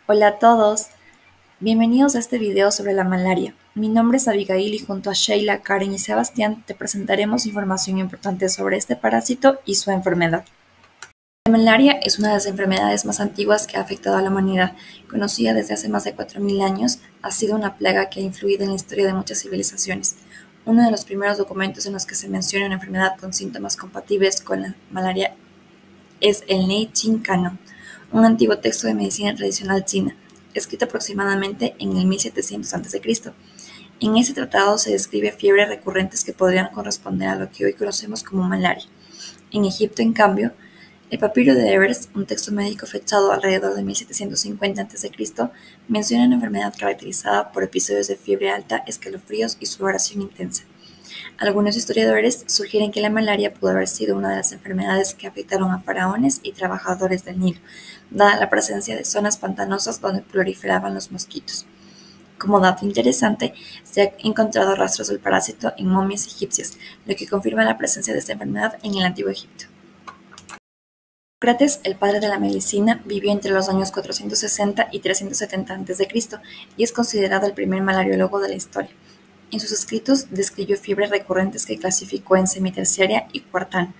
Hola a todos, bienvenidos a este video sobre la malaria. Mi nombre es Abigail y junto a Sheila, Karen y Sebastián te presentaremos información importante sobre este parásito y su enfermedad. La malaria es una de las enfermedades más antiguas que ha afectado a la humanidad. Conocida desde hace más de 4000 años, ha sido una plaga que ha influido en la historia de muchas civilizaciones. Uno de los primeros documentos en los que se menciona una enfermedad con síntomas compatibles con la malaria es el Neijing Canon, un antiguo texto de medicina tradicional china, escrito aproximadamente en el 1700 a.C. En ese tratado se describe fiebres recurrentes que podrían corresponder a lo que hoy conocemos como malaria. En Egipto, en cambio, el papiro de Ebers, un texto médico fechado alrededor de 1750 a.C., menciona una enfermedad caracterizada por episodios de fiebre alta, escalofríos y sudoración intensa. Algunos historiadores sugieren que la malaria pudo haber sido una de las enfermedades que afectaron a faraones y trabajadores del Nilo, dada la presencia de zonas pantanosas donde proliferaban los mosquitos. Como dato interesante, se han encontrado rastros del parásito en momias egipcias, lo que confirma la presencia de esta enfermedad en el Antiguo Egipto. Hipócrates, el padre de la medicina, vivió entre los años 460 y 370 a.C. y es considerado el primer malariólogo de la historia. En sus escritos describió fiebres recurrentes que clasificó en semiterciaria y cuartana.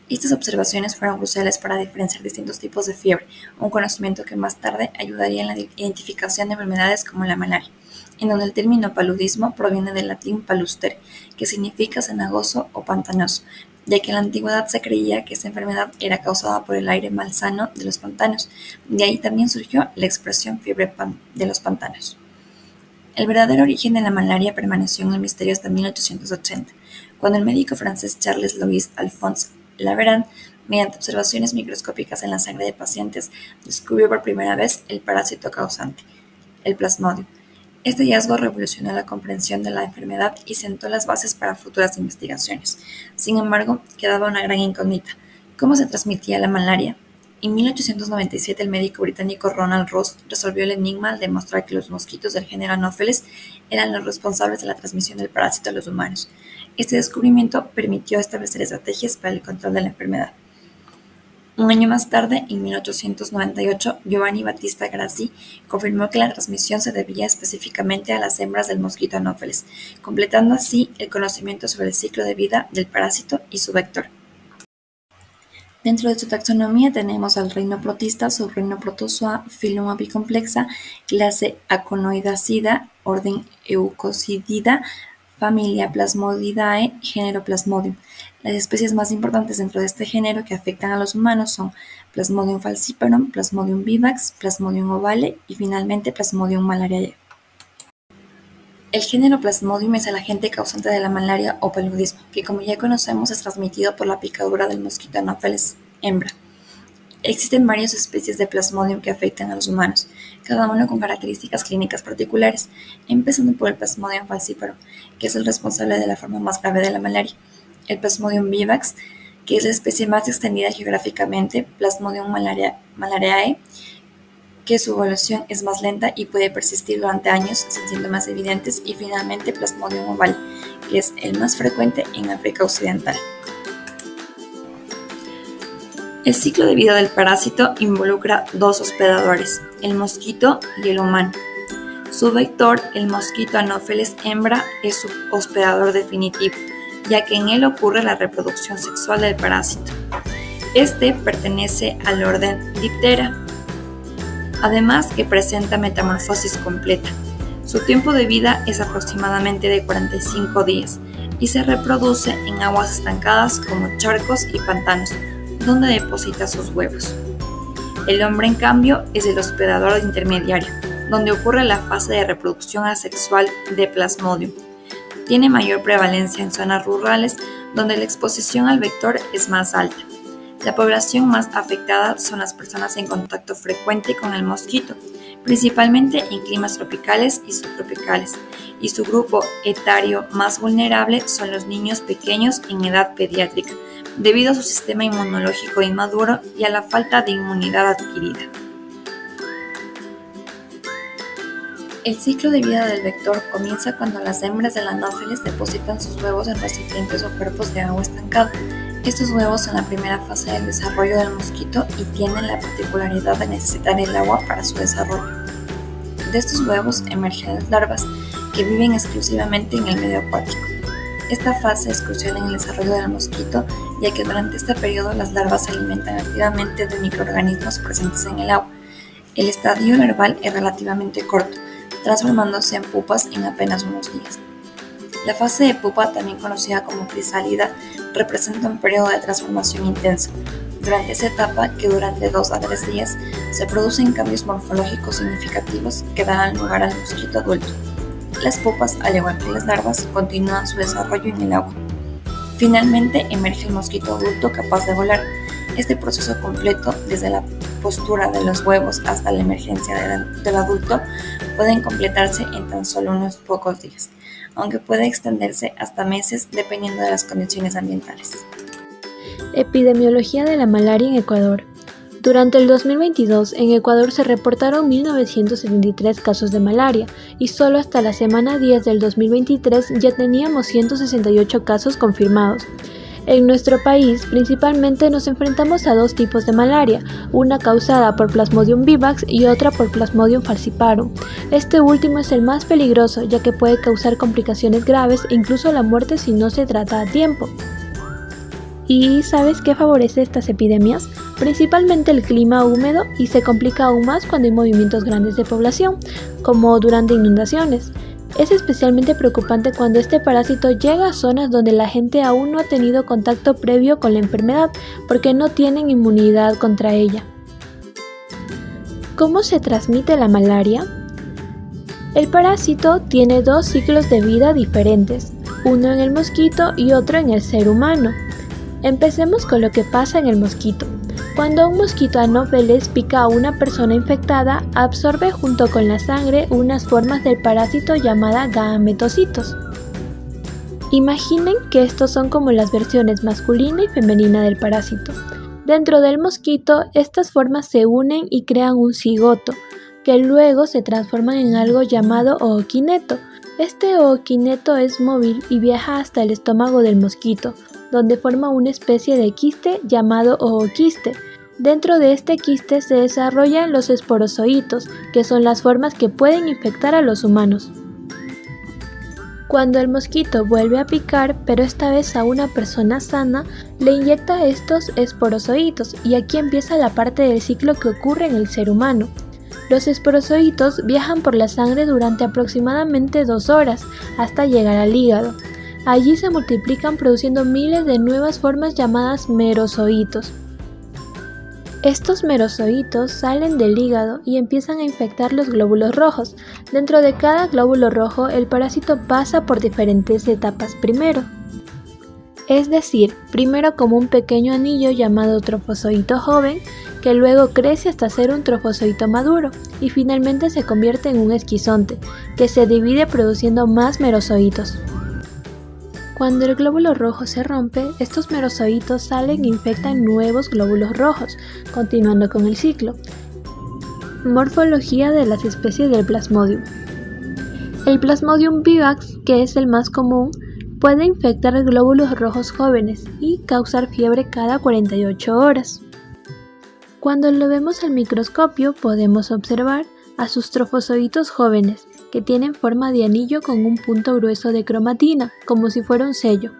Estas observaciones fueron cruciales para diferenciar distintos tipos de fiebre, un conocimiento que más tarde ayudaría en la identificación de enfermedades como la malaria, en donde el término paludismo proviene del latín palustere, que significa cenagoso o pantanoso, ya que en la antigüedad se creía que esta enfermedad era causada por el aire malsano de los pantanos. De ahí también surgió la expresión fiebre de los pantanos. El verdadero origen de la malaria permaneció en el misterio hasta 1880, cuando el médico francés Charles Louis Alphonse Laveran, mediante observaciones microscópicas en la sangre de pacientes, descubrió por primera vez el parásito causante, el Plasmodium. Este hallazgo revolucionó la comprensión de la enfermedad y sentó las bases para futuras investigaciones. Sin embargo, quedaba una gran incógnita: ¿cómo se transmitía la malaria? En 1897, el médico británico Ronald Ross resolvió el enigma al demostrar que los mosquitos del género Anopheles eran los responsables de la transmisión del parásito a los humanos. Este descubrimiento permitió establecer estrategias para el control de la enfermedad. Un año más tarde, en 1898, Giovanni Battista Grassi confirmó que la transmisión se debía específicamente a las hembras del mosquito Anopheles, completando así el conocimiento sobre el ciclo de vida del parásito y su vector. Dentro de su taxonomía tenemos al reino protista, subreino Protozoa, filum Apicomplexa, clase Aconoidacida, orden Eucocidida, familia Plasmodidae, género Plasmodium. Las especies más importantes dentro de este género que afectan a los humanos son Plasmodium falciparum, Plasmodium vivax, Plasmodium ovale y finalmente Plasmodium malariae. El género Plasmodium es el agente causante de la malaria o paludismo, que como ya conocemos es transmitido por la picadura del mosquito Anopheles hembra. Existen varias especies de Plasmodium que afectan a los humanos, cada uno con características clínicas particulares, empezando por el Plasmodium falciparum, que es el responsable de la forma más grave de la malaria, el Plasmodium vivax, que es la especie más extendida geográficamente, Plasmodium malariae, que su evolución es más lenta y puede persistir durante años sin síntomas evidentes, y finalmente Plasmodium ovale, que es el más frecuente en África Occidental. El ciclo de vida del parásito involucra dos hospedadores, el mosquito y el humano. Su vector, el mosquito Anopheles hembra, es su hospedador definitivo, ya que en él ocurre la reproducción sexual del parásito. Este pertenece al orden Diptera, además que presenta metamorfosis completa. Su tiempo de vida es aproximadamente de 45 días y se reproduce en aguas estancadas como charcos y pantanos, donde deposita sus huevos. El hombre, en cambio, es el hospedador intermediario, donde ocurre la fase de reproducción asexual de Plasmodium. Tiene mayor prevalencia en zonas rurales, donde la exposición al vector es más alta. La población más afectada son las personas en contacto frecuente con el mosquito, principalmente en climas tropicales y subtropicales, y su grupo etario más vulnerable son los niños pequeños en edad pediátrica, debido a su sistema inmunológico inmaduro y a la falta de inmunidad adquirida. El ciclo de vida del vector comienza cuando las hembras del Anopheles depositan sus huevos en recipientes o cuerpos de agua estancada. Estos huevos son la primera fase del desarrollo del mosquito y tienen la particularidad de necesitar el agua para su desarrollo. De estos huevos emergen las larvas, que viven exclusivamente en el medio acuático. Esta fase es crucial en el desarrollo del mosquito, ya que durante este periodo las larvas se alimentan activamente de microorganismos presentes en el agua. El estadio larval es relativamente corto, transformándose en pupas en apenas unos días. La fase de pupa, también conocida como crisálida, representa un periodo de transformación intenso. Durante esa etapa, que dura entre 2 a 3 días, se producen cambios morfológicos significativos que dan lugar al mosquito adulto. Las pupas, al igual que las larvas, continúan su desarrollo en el agua. Finalmente, emerge el mosquito adulto capaz de volar. Este proceso completo, desde la postura de los huevos hasta la emergencia del adulto, pueden completarse en tan solo unos pocos días, aunque puede extenderse hasta meses dependiendo de las condiciones ambientales. Epidemiología de la malaria en Ecuador. Durante el 2022, en Ecuador se reportaron 1.973 casos de malaria y solo hasta la semana 10 del 2023 ya teníamos 168 casos confirmados. En nuestro país, principalmente nos enfrentamos a 2 tipos de malaria, una causada por Plasmodium vivax y otra por Plasmodium falciparum. Este último es el más peligroso, ya que puede causar complicaciones graves e incluso la muerte si no se trata a tiempo. ¿Y sabes qué favorece estas epidemias? Principalmente el clima húmedo, y se complica aún más cuando hay movimientos grandes de población, como durante inundaciones. Es especialmente preocupante cuando este parásito llega a zonas donde la gente aún no ha tenido contacto previo con la enfermedad, porque no tienen inmunidad contra ella. ¿Cómo se transmite la malaria? El parásito tiene 2 ciclos de vida diferentes, uno en el mosquito y otro en el ser humano. Empecemos con lo que pasa en el mosquito. Cuando un mosquito anófeles pica a una persona infectada, absorbe junto con la sangre unas formas del parásito llamadas gametocitos. Imaginen que estos son como las versiones masculina y femenina del parásito. Dentro del mosquito, estas formas se unen y crean un cigoto, que luego se transforman en algo llamado ooquineto. Este ooquineto es móvil y viaja hasta el estómago del mosquito, donde forma una especie de quiste llamado ooquiste. Dentro de este quiste se desarrollan los esporozoitos, que son las formas que pueden infectar a los humanos. Cuando el mosquito vuelve a picar, pero esta vez a una persona sana, le inyecta estos esporozoitos, y aquí empieza la parte del ciclo que ocurre en el ser humano. Los esporozoitos viajan por la sangre durante aproximadamente 2 horas, hasta llegar al hígado. Allí se multiplican produciendo miles de nuevas formas llamadas merozoitos. Estos merozoitos salen del hígado y empiezan a infectar los glóbulos rojos. Dentro de cada glóbulo rojo, el parásito pasa por diferentes etapas primero. Es decir, primero como un pequeño anillo llamado trofozoito joven, que luego crece hasta ser un trofozoito maduro y finalmente se convierte en un esquizonte, que se divide produciendo más merozoitos. Cuando el glóbulo rojo se rompe, estos merozoitos salen e infectan nuevos glóbulos rojos, continuando con el ciclo. Morfología de las especies del Plasmodium. El Plasmodium vivax, que es el más común, puede infectar glóbulos rojos jóvenes y causar fiebre cada 48 horas. Cuando lo vemos al microscopio, podemos observar a sus trofozoitos jóvenes, que tienen forma de anillo con un punto grueso de cromatina, como si fuera un sello.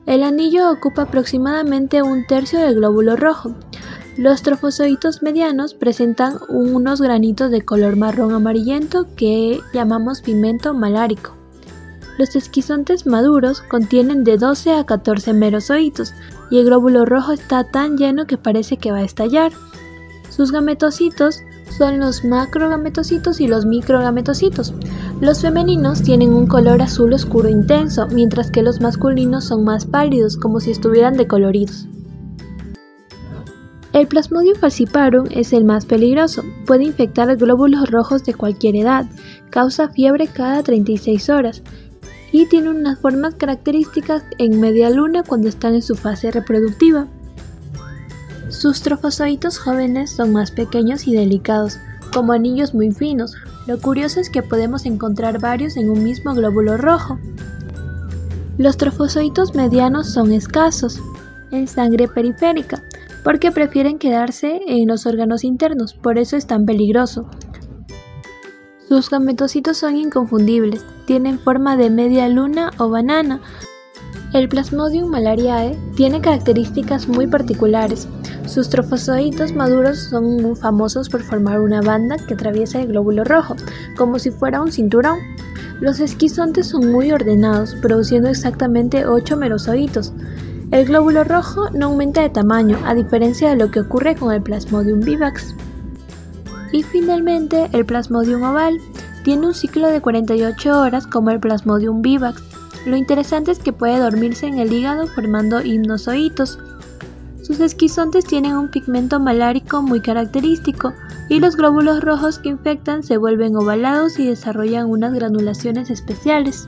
El anillo ocupa aproximadamente 1/3 del glóbulo rojo. Los trofozoitos medianos presentan unos granitos de color marrón amarillento que llamamos pigmento malárico. Los esquizontes maduros contienen de 12 a 14 merozoitos y el glóbulo rojo está tan lleno que parece que va a estallar. Sus gametocitos son los macrogametocitos y los microgametocitos. Los femeninos tienen un color azul oscuro intenso, mientras que los masculinos son más pálidos, como si estuvieran decoloridos. El Plasmodium falciparum es el más peligroso. Puede infectar glóbulos rojos de cualquier edad, causa fiebre cada 36 horas y tiene unas formas características en media luna cuando están en su fase reproductiva. Sus trofozoitos jóvenes son más pequeños y delicados, como anillos muy finos. Lo curioso es que podemos encontrar varios en un mismo glóbulo rojo. Los trofozoitos medianos son escasos en sangre periférica, porque prefieren quedarse en los órganos internos, por eso es tan peligroso. Sus gametocitos son inconfundibles, tienen forma de media luna o banana. El Plasmodium malariae tiene características muy particulares. Sus trofozoitos maduros son muy famosos por formar una banda que atraviesa el glóbulo rojo, como si fuera un cinturón. Los esquizontes son muy ordenados, produciendo exactamente 8 merozoitos. El glóbulo rojo no aumenta de tamaño, a diferencia de lo que ocurre con el Plasmodium vivax. Y finalmente, el Plasmodium oval tiene un ciclo de 48 horas como el Plasmodium vivax. Lo interesante es que puede dormirse en el hígado formando hipnozoitos. Sus esquizontes tienen un pigmento malárico muy característico y los glóbulos rojos que infectan se vuelven ovalados y desarrollan unas granulaciones especiales.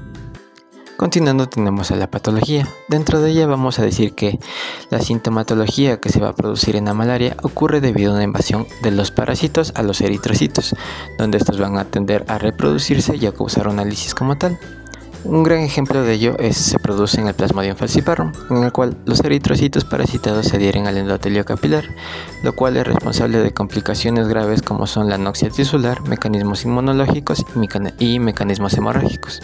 Continuando tenemos a la patología. Dentro de ella vamos a decir que la sintomatología que se va a producir en la malaria ocurre debido a una invasión de los parásitos a los eritrocitos, donde estos van a tender a reproducirse y a causar una lisis como tal. Un gran ejemplo de ello se produce en el Plasmodium falciparum, en el cual los eritrocitos parasitados se adhieren al endotelio capilar, lo cual es responsable de complicaciones graves como son la anoxia tisular, mecanismos inmunológicos y mecanismos hemorrágicos.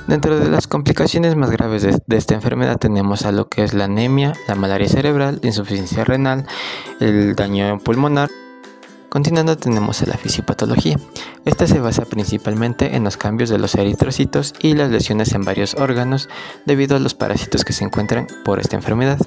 Dentro de las complicaciones más graves de esta enfermedad tenemos a lo que es la anemia, la malaria cerebral, la insuficiencia renal, el daño pulmonar. Continuando tenemos a la fisiopatología. Esta se basa principalmente en los cambios de los eritrocitos y las lesiones en varios órganos debido a los parásitos que se encuentran por esta enfermedad.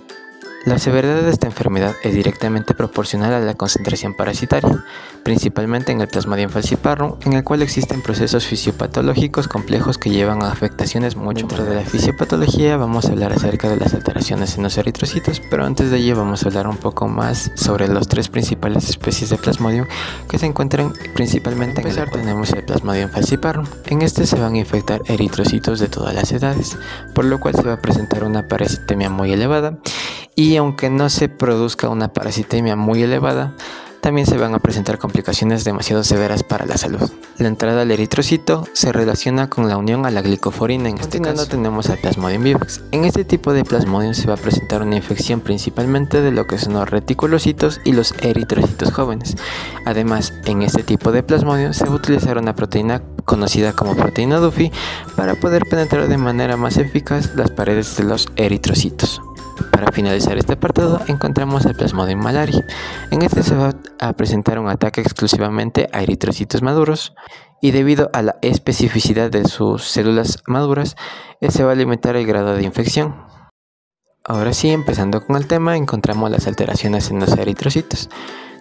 La severidad de esta enfermedad es directamente proporcional a la concentración parasitaria, principalmente en el Plasmodium falciparum, en el cual existen procesos fisiopatológicos complejos que llevan a afectaciones mucho. Dentro de la fisiopatología vamos a hablar acerca de las alteraciones en los eritrocitos, pero antes de ello vamos a hablar un poco más sobre las tres principales especies de Plasmodium que se encuentran principalmente en el cuerpo. Tenemos el Plasmodium falciparum. En este se van a infectar eritrocitos de todas las edades, por lo cual se va a presentar una parasitemia muy elevada. Y aunque no se produzca una parasitemia muy elevada, también se van a presentar complicaciones demasiado severas para la salud. La entrada al eritrocito se relaciona con la unión a la glicoforina. En este caso tenemos al Plasmodium vivax. En este tipo de Plasmodium se va a presentar una infección principalmente de lo que son los reticulocitos y los eritrocitos jóvenes. Además, en este tipo de Plasmodium se va a utilizar una proteína conocida como proteína Duffy para poder penetrar de manera más eficaz las paredes de los eritrocitos. Para finalizar este apartado encontramos el Plasmodium malariae. En este se va a presentar un ataque exclusivamente a eritrocitos maduros y debido a la especificidad de sus células maduras, se va a limitar el grado de infección. Ahora sí, empezando con el tema, encontramos las alteraciones en los eritrocitos.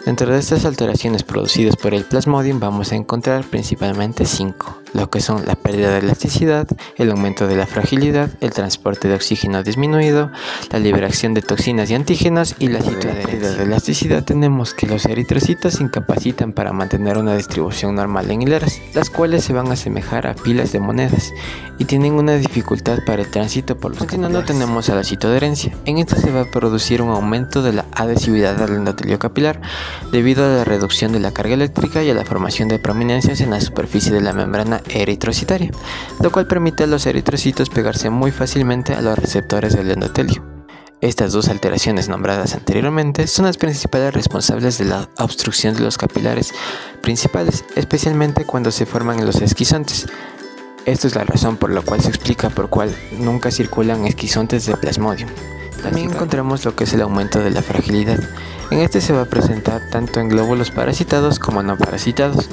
Dentro de estas alteraciones producidas por el Plasmodium vamos a encontrar principalmente 5, lo que son la pérdida de elasticidad, el aumento de la fragilidad, el transporte de oxígeno disminuido, la liberación de toxinas y antígenos y la situación de pérdida de elasticidad. Tenemos que los eritrocitos se incapacitan para mantener una distribución normal en hileras, las cuales se van a asemejar a pilas de monedas y tienen una dificultad para el tránsito por los capilares. Tenemos a la citoadherencia. En esta se va a producir un aumento de la adhesividad del endotelio capilar debido a la reducción de la carga eléctrica y a la formación de prominencias en la superficie de la membrana eritrocitaria, lo cual permite a los eritrocitos pegarse muy fácilmente a los receptores del endotelio. Estas dos alteraciones nombradas anteriormente son las principales responsables de la obstrucción de los capilares principales, especialmente cuando se forman en los esquizontes. Esto es la razón por la cual se explica por cuál nunca circulan esquizontes de Plasmodium. También encontramos lo que es el aumento de la fragilidad. En este se va a presentar tanto en glóbulos parasitados como no parasitados.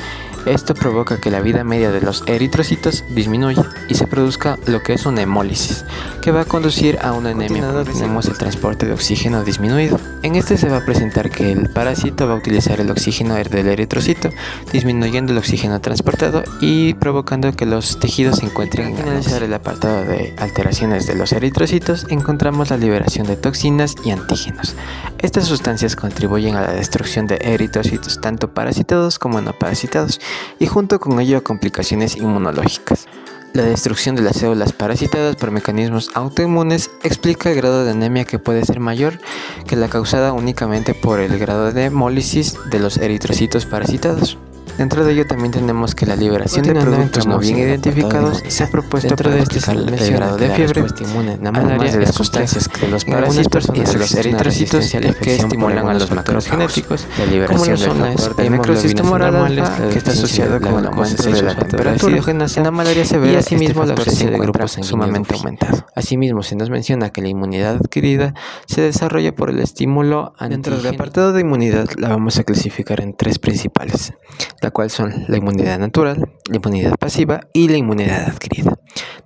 Esto provoca que la vida media de los eritrocitos disminuya y se produzca lo que es una hemólisis, que va a conducir a una anemia. Tenemos el transporte de oxígeno disminuido. En este se va a presentar que el parásito va a utilizar el oxígeno del eritrocito, disminuyendo el oxígeno transportado y provocando que los tejidos se encuentren en finalizar el apartado de alteraciones de los eritrocitos, encontramos la liberación de toxinas y antígenos. Estas sustancias contribuyen a la destrucción de eritrocitos tanto parasitados como no parasitados y junto con ello a complicaciones inmunológicas. La destrucción de las células parasitadas por mecanismos autoinmunes explica el grado de anemia que puede ser mayor que la causada únicamente por el grado de hemólisis de los eritrocitos parasitados. Dentro de ello también tenemos que la liberación de productos no bien identificados se ha propuesto dentro de este el grado de fiebre inmune en la malaria de las sustancias de los parásitos y de los eritrocitos que estimulan a los macrogenéticos, como lo son las microsistema alfa, que está asociado con el aumento de la temperatura en la malaria severa y asimismo la presencia de grupos sumamente aumentado. Asimismo se nos menciona que la inmunidad adquirida se desarrolla por el estímulo antígeno. Dentro del apartado de inmunidad la vamos a clasificar en tres principales, la cual son la inmunidad natural, la inmunidad pasiva y la inmunidad adquirida.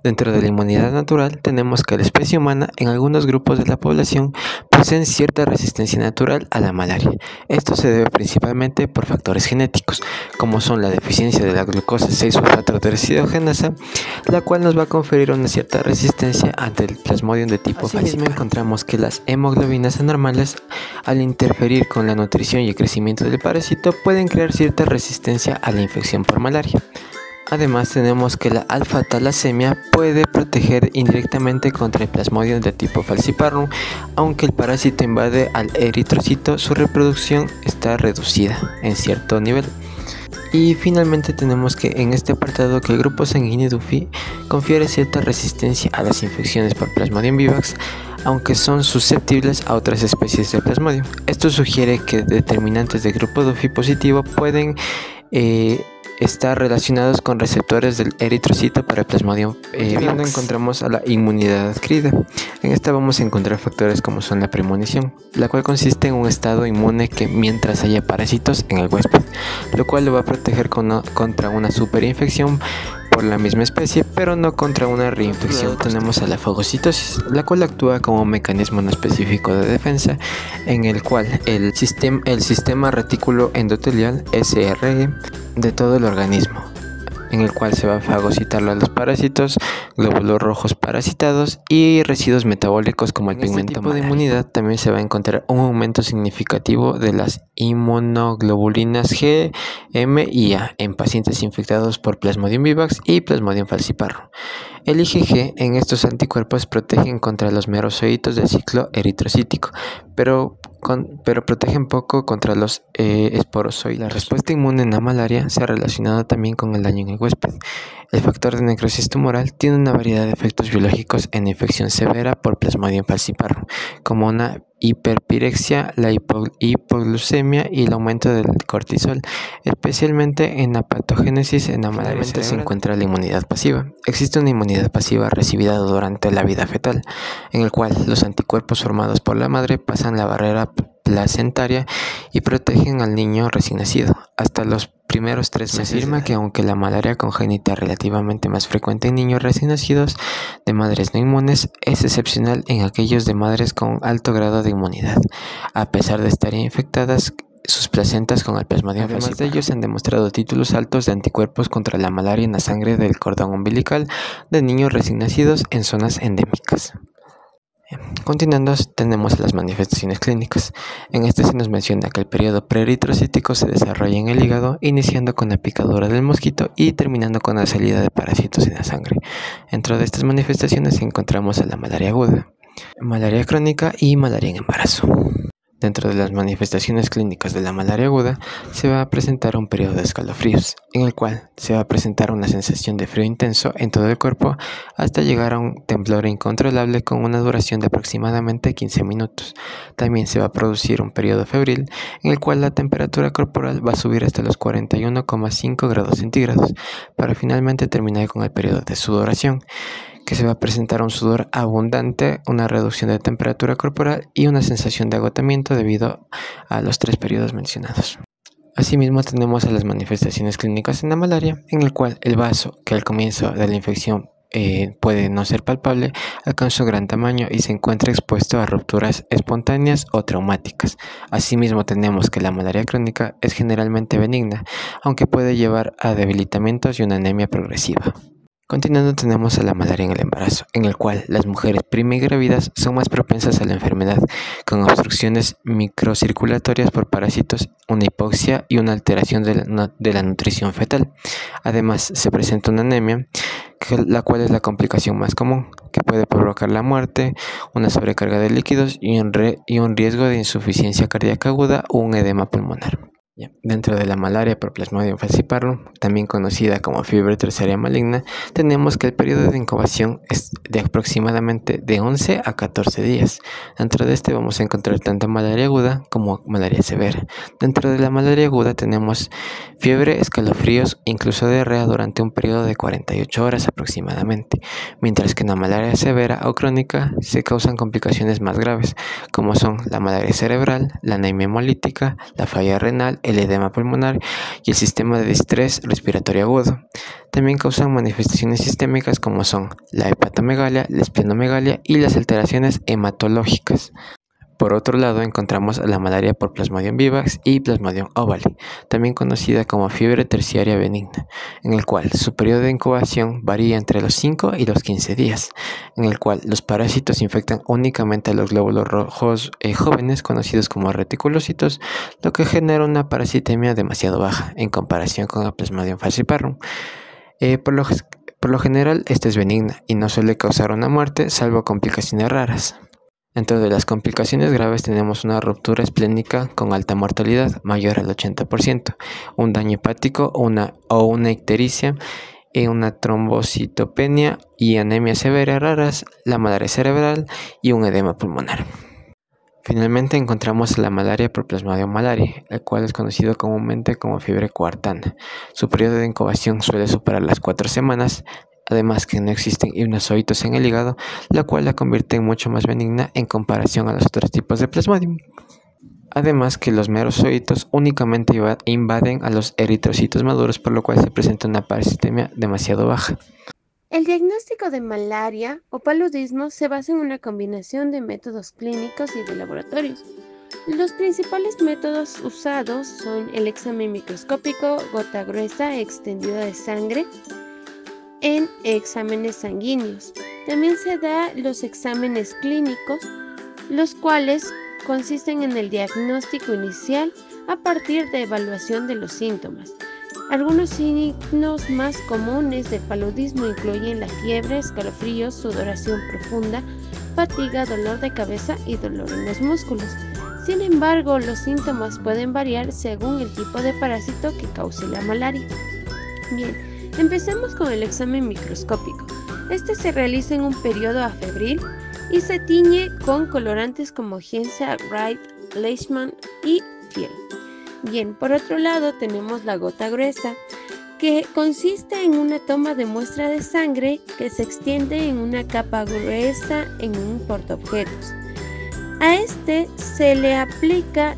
Dentro de la inmunidad natural tenemos que la especie humana en algunos grupos de la población poseen cierta resistencia natural a la malaria. Esto se debe principalmente por factores genéticos, como son la deficiencia de la glucosa 6-fosfato deshidrogenasa, la cual nos va a conferir una cierta resistencia ante el plasmodium de tipo falciparum. Encontramos que las hemoglobinas anormales, al interferir con la nutrición y el crecimiento del parásito, pueden crear cierta resistencia a la infección por malaria. Además tenemos que la alfa-talasemia puede proteger indirectamente contra el plasmodium de tipo falciparum. Aunque el parásito invade al eritrocito, su reproducción está reducida en cierto nivel. Y finalmente tenemos que en este apartado que el grupo sanguíneo Duffy confiere cierta resistencia a las infecciones por Plasmodium vivax, aunque son susceptibles a otras especies de Plasmodium. Esto sugiere que determinantes del grupo Duffy positivo pueden estar relacionados con receptores del eritrocito para el Plasmodium vivax. Encontramos a la inmunidad adquirida. En esta vamos a encontrar factores como son la premonición, la cual consiste en un estado inmune que mientras haya parásitos en el huésped, lo cual lo va a proteger contra una superinfección por la misma especie, pero no contra una reinfección. Tenemos a la fagocitosis, la cual actúa como un mecanismo no específico de defensa, en el cual el sistema retículo endotelial SRE de todo el organismo, en el cual se va a fagocitar a los parásitos, glóbulos rojos parasitados y residuos metabólicos como el pigmento. En este tipo de inmunidad también se va a encontrar un aumento significativo de las inmunoglobulinas G, M y A en pacientes infectados por Plasmodium vivax y Plasmodium falciparum. El IgG en estos anticuerpos protegen contra los merozoitos del ciclo eritrocítico, pero protegen poco contra los esporozoides. La respuesta inmune en la malaria se ha relacionado también con el daño en el huésped. El factor de necrosis tumoral tiene una variedad de efectos biológicos en infección severa por Plasmodium falciparum, como una hiperpirexia, la hipoglucemia y el aumento del cortisol, especialmente en la patogénesis en la malaria. Se encuentra la inmunidad pasiva. Existe una inmunidad pasiva recibida durante la vida fetal, en el cual los anticuerpos formados por la madre pasan la barrera placentaria y protegen al niño recién nacido hasta los primeros 3 meses. Se afirma que aunque la malaria congénita es relativamente más frecuente en niños recién nacidos de madres no inmunes, es excepcional en aquellos de madres con alto grado de inmunidad, a pesar de estar infectadas sus placentas con el Plasmodium falciparum. Además de ellos se han demostrado títulos altos de anticuerpos contra la malaria en la sangre del cordón umbilical de niños recién nacidos en zonas endémicas. Continuando, tenemos las manifestaciones clínicas. En este se nos menciona que el periodo preeritrocítico se desarrolla en el hígado, iniciando con la picadura del mosquito y terminando con la salida de parásitos en la sangre. Dentro de estas manifestaciones encontramos a la malaria aguda, malaria crónica y malaria en embarazo. Dentro de las manifestaciones clínicas de la malaria aguda se va a presentar un periodo de escalofríos, en el cual se va a presentar una sensación de frío intenso en todo el cuerpo hasta llegar a un temblor incontrolable con una duración de aproximadamente 15 minutos. También se va a producir un periodo febril en el cual la temperatura corporal va a subir hasta los 41,5 grados centígrados para finalmente terminar con el periodo de sudoración, que se va a presentar un sudor abundante, una reducción de temperatura corporal y una sensación de agotamiento debido a los 3 periodos mencionados. Asimismo tenemos a las manifestaciones clínicas en la malaria, en el cual el vaso, que al comienzo de la infección puede no ser palpable, alcanza un gran tamaño y se encuentra expuesto a rupturas espontáneas o traumáticas. Asimismo tenemos que la malaria crónica es generalmente benigna, aunque puede llevar a debilitamientos y una anemia progresiva. Continuando tenemos a la malaria en el embarazo, en el cual las mujeres primigrávidas son más propensas a la enfermedad, con obstrucciones microcirculatorias por parásitos, una hipoxia y una alteración de la nutrición fetal. Además, se presenta una anemia, la cual es la complicación más común, que puede provocar la muerte, una sobrecarga de líquidos y un riesgo de insuficiencia cardíaca aguda o un edema pulmonar. Dentro de la malaria por Plasmodium falciparum, también conocida como fiebre terciaria maligna, tenemos que el periodo de incubación es de aproximadamente de 11 a 14 días. Dentro de este vamos a encontrar tanto malaria aguda como malaria severa. Dentro de la malaria aguda tenemos fiebre, escalofríos, incluso diarrea durante un periodo de 48 horas aproximadamente, mientras que en la malaria severa o crónica se causan complicaciones más graves, como son la malaria cerebral, la anemia hemolítica, la falla renal, el edema pulmonar y el sistema de distrés respiratorio agudo. También causan manifestaciones sistémicas como son la hepatomegalia, la esplenomegalia y las alteraciones hematológicas. Por otro lado, encontramos la malaria por Plasmodium vivax y Plasmodium ovale, también conocida como fiebre terciaria benigna, en el cual su periodo de incubación varía entre los 5 y los 15 días, en el cual los parásitos infectan únicamente a los glóbulos rojos jóvenes, conocidos como reticulocitos, lo que genera una parasitemia demasiado baja en comparación con el Plasmodium falciparum. Por lo general, esta es benigna y no suele causar una muerte, salvo complicaciones raras. Dentro de las complicaciones graves tenemos una ruptura esplénica con alta mortalidad, mayor al 80%, un daño hepático o una ictericia, una trombocitopenia y anemia severa raras, la malaria cerebral y un edema pulmonar. Finalmente encontramos la malaria por Plasmodium malariae, el cual es conocido comúnmente como fiebre coartana. Su periodo de incubación suele superar las 4 semanas, además que no existen hipnozoitos en el hígado, la cual la convierte en mucho más benigna en comparación a los otros tipos de Plasmodium. Además que los merozoitos únicamente invaden a los eritrocitos maduros, por lo cual se presenta una parasitemia demasiado baja. El diagnóstico de malaria o paludismo se basa en una combinación de métodos clínicos y de laboratorios. Los principales métodos usados son el examen microscópico, gota gruesa extendida de sangre en exámenes sanguíneos. También se da los exámenes clínicos, los cuales consisten en el diagnóstico inicial a partir de evaluación de los síntomas. Algunos signos más comunes del paludismo incluyen la fiebre, escalofríos, sudoración profunda, fatiga, dolor de cabeza y dolor en los músculos. Sin embargo, los síntomas pueden variar según el tipo de parásito que cause la malaria. Bien, empecemos con el examen microscópico. Este se realiza en un periodo afebril y se tiñe con colorantes como Giemsa, Wright, Leishman y Fiel. Bien, por otro lado tenemos la gota gruesa, que consiste en una toma de muestra de sangre que se extiende en una capa gruesa en un portaobjetos. A este se le aplica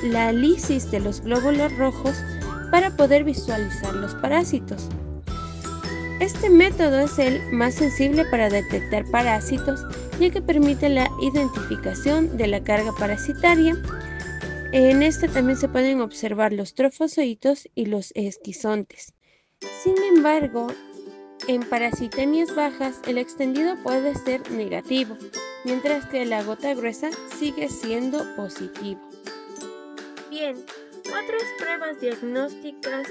la lisis de los glóbulos rojos para poder visualizar los parásitos. Este método es el más sensible para detectar parásitos, ya que permite la identificación de la carga parasitaria. En este también se pueden observar los trofozoitos y los esquizontes. Sin embargo, en parasitemias bajas el extendido puede ser negativo, mientras que la gota gruesa sigue siendo positivo. Bien, otras pruebas diagnósticas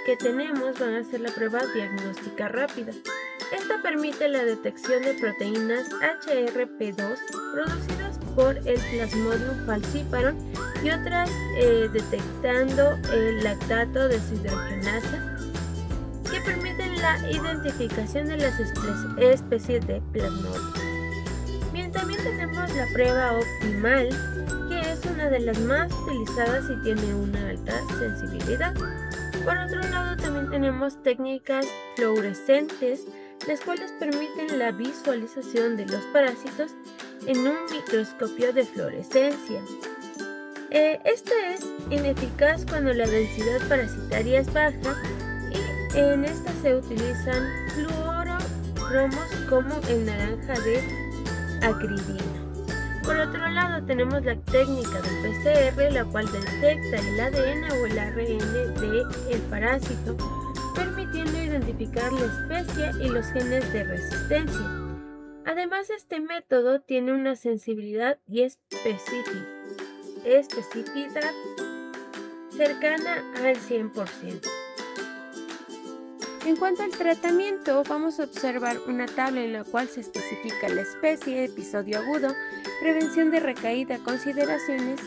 que tenemos van a ser la prueba diagnóstica rápida. Esta permite la detección de proteínas HRP2 producidas por el Plasmodium falciparum y otras detectando el lactato deshidrogenasa, que permiten la identificación de las especies de Plasmodium. Bien, también tenemos la prueba optimal, que es una de las más utilizadas y tiene una alta sensibilidad. Por otro lado, también tenemos técnicas fluorescentes, las cuales permiten la visualización de los parásitos en un microscopio de fluorescencia. Esta es ineficaz cuando la densidad parasitaria es baja y en esta se utilizan fluorocromos como el naranja de acridina. Por otro lado tenemos la técnica del PCR, la cual detecta el ADN o el ARN del parásito, permitiendo identificar la especie y los genes de resistencia. Además, este método tiene una sensibilidad y especificidad cercana al 100%. En cuanto al tratamiento, vamos a observar una tabla en la cual se especifica la especie, episodio agudo, prevención de recaída, consideraciones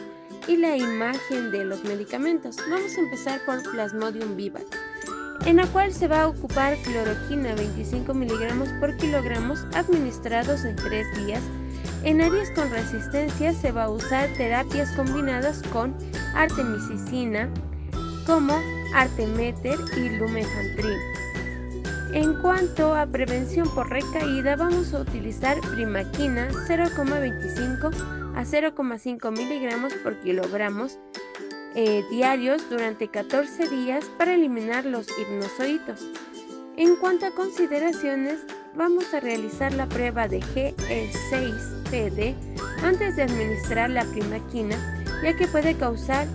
y la imagen de los medicamentos. Vamos a empezar por Plasmodium vivax, en la cual se va a ocupar cloroquina 25 miligramos por kilogramos administrados en 3 días. En áreas con resistencia se va a usar terapias combinadas con artemisicina como artemeter y lumefantrina. En cuanto a prevención por recaída, vamos a utilizar primaquina 0,25 a 0,5 miligramos por kilogramos diarios durante 14 días para eliminar los hipnozoitos. En cuanto a consideraciones, vamos a realizar la prueba de Ge6PD antes de administrar la primaquina, ya que puede causar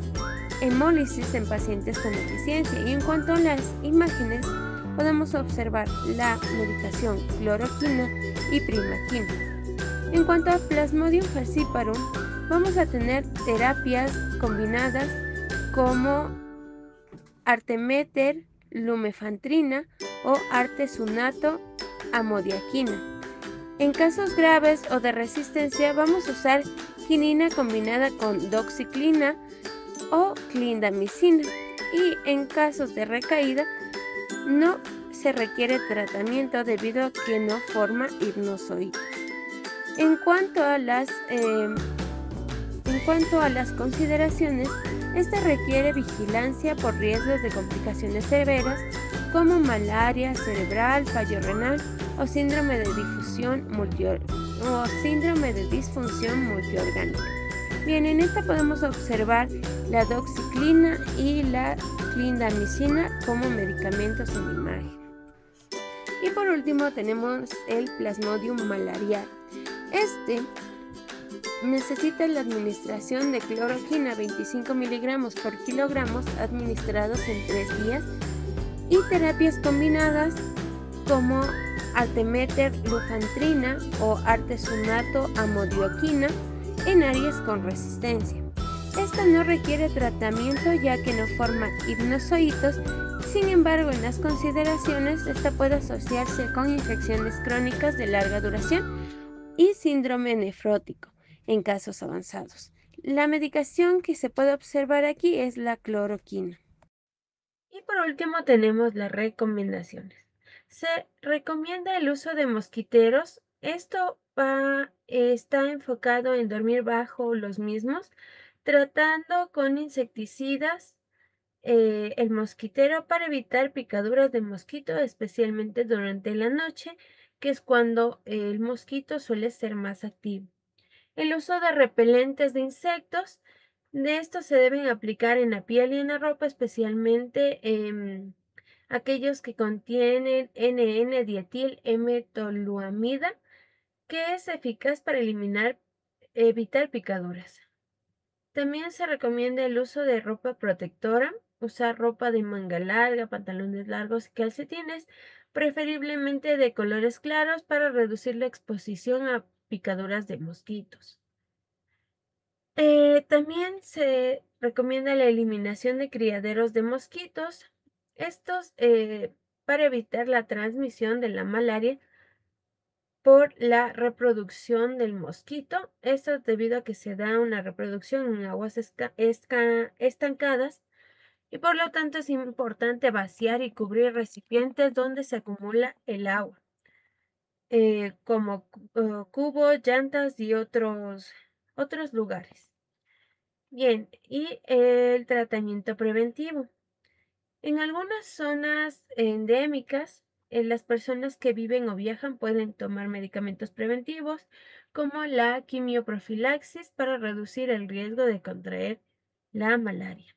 hemólisis en pacientes con deficiencia. Y en cuanto a las imágenes, podemos observar la medicación cloroquina y primaquina. En cuanto a Plasmodium falciparum, vamos a tener terapias combinadas como artemeter, lumefantrina o artesunato amodiaquina. En casos graves o de resistencia vamos a usar quinina combinada con doxiciclina o clindamicina, y en casos de recaída no se requiere tratamiento debido a que no forma hipnozoitos. En cuanto a las consideraciones, esta requiere vigilancia por riesgos de complicaciones severas como malaria cerebral, fallo renal o síndrome de disfunción multiorgánica. Bien, en esta podemos observar la doxiciclina y la clindamicina como medicamentos en imagen. Y por último tenemos el Plasmodium malarial. Este necesita la administración de cloroquina 25 miligramos por kilogramos administrados en 3 días y terapias combinadas como artemeter, lumefantrina o artesunato amodioquina en áreas con resistencia. Esta no requiere tratamiento ya que no forma hipnozoitos. Sin embargo, en las consideraciones, esta puede asociarse con infecciones crónicas de larga duración y síndrome nefrótico en casos avanzados. La medicación que se puede observar aquí es la cloroquina. Y por último tenemos las recomendaciones. Se recomienda el uso de mosquiteros. Esto está enfocado en dormir bajo los mismos, tratando con insecticidas el mosquitero para evitar picaduras de mosquito, especialmente durante la noche, que es cuando el mosquito suele ser más activo. El uso de repelentes de insectos, de estos se deben aplicar en la piel y en la ropa, especialmente aquellos que contienen NN-dietil-metoluamida, que es eficaz para evitar picaduras. También se recomienda el uso de ropa protectora, usar ropa de manga larga, pantalones largos y calcetines, preferiblemente de colores claros para reducir la exposición a picaduras de mosquitos. También se recomienda la eliminación de criaderos de mosquitos, estos para evitar la transmisión de la malaria por la reproducción del mosquito. Esto debido a que se da una reproducción en aguas estancadas y por lo tanto es importante vaciar y cubrir recipientes donde se acumula el agua, como cubos, llantas y otros lugares. Bien, y el tratamiento preventivo. En algunas zonas endémicas, las personas que viven o viajan pueden tomar medicamentos preventivos como la quimioprofilaxis para reducir el riesgo de contraer la malaria.